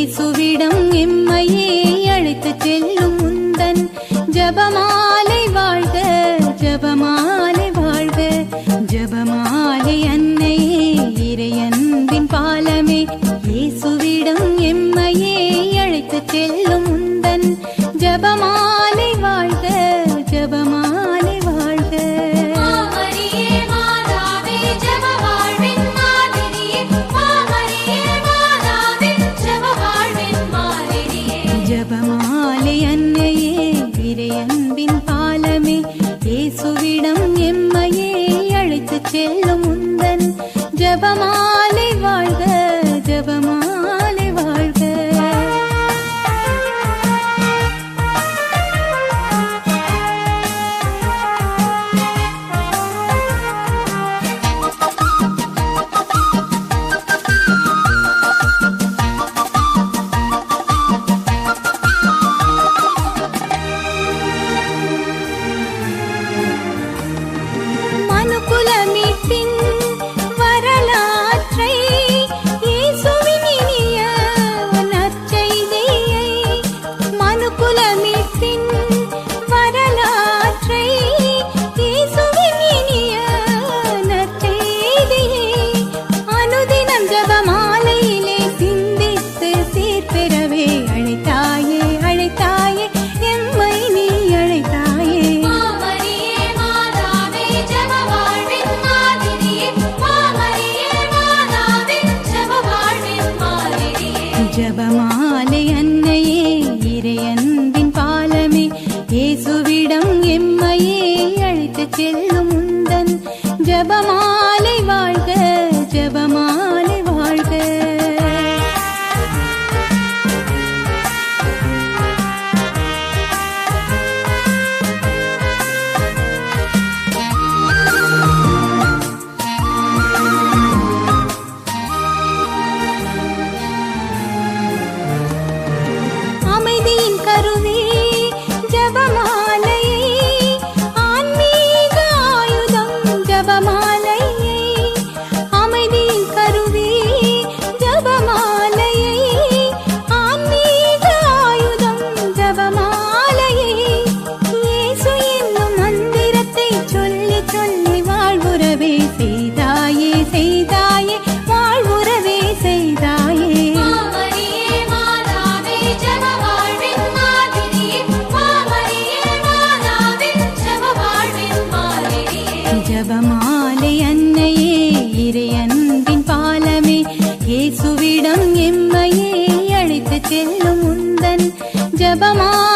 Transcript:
இயேசுவிடம் எம்மையே அழைத்துச் செல்லும் முந்தன் ஜபமாலை வாழ்க, ஜபமாலை வாழ்க. ஜபமாலை அன்னையே இறையன்பின் பாலமே, இயேசுவிடம் எம்மையே அழைத்துச் செல்லும் முந்தன் ஜபமாலை வாழ்க, ஜபமாலை வாழ்க. ஜபமாலை அன்னையே இறையன்பின் பாலமே, இயேசுவிடம் எம்மையே அழைத்துச் செல்லும் முந்தன் ஜபமாலை வாழ்க, ஜபமாலை வாழ்க. மனுக்குலமீட்பின் வரலாற்றை, இயேசுவின் இனிய நற்செய்தியை, மனுக்குலமீட்பின் வரலாற்றை, இயேசுவின் இனிய நற்செய்தியை அனுதினம் ஜபமாலையிலே சிந்தித்து சீர்பெறவே அழைத்தாயே, அழைத்தாயே எம்மை நீ அழைத்தாயே. ஜபமாலை அன்னையே இறையன்பின் பாலமே, இயேசுவிடம் எம்மையே அழைத்துச் செல்லும் முந்தன் ஜபமாலை வாழ்க, ஜபமாலை வாழ்க. அமைதியின் கருவே ஜபமாலையை, ஆன்மீக ஆயுதம் ஜபமாலையை, அமைதியின் கருவே ஜபமாலையை, ஆன்மீக ஆயுதம் ஜபமாலையை, இயேசு என்னும் மந்திரத்தை சொல்லி சொல்லி வாழ்வுறவே செய்தாயே, செய்தாயே வாழ்வுறவே செய்தாயே. ஜபமாலை அன்னையே இறையன்பின் பாலமே, இயேசுவிடம் எம்மையே அழைத்துச் செல்லும் முந்தன் ஜபமாலை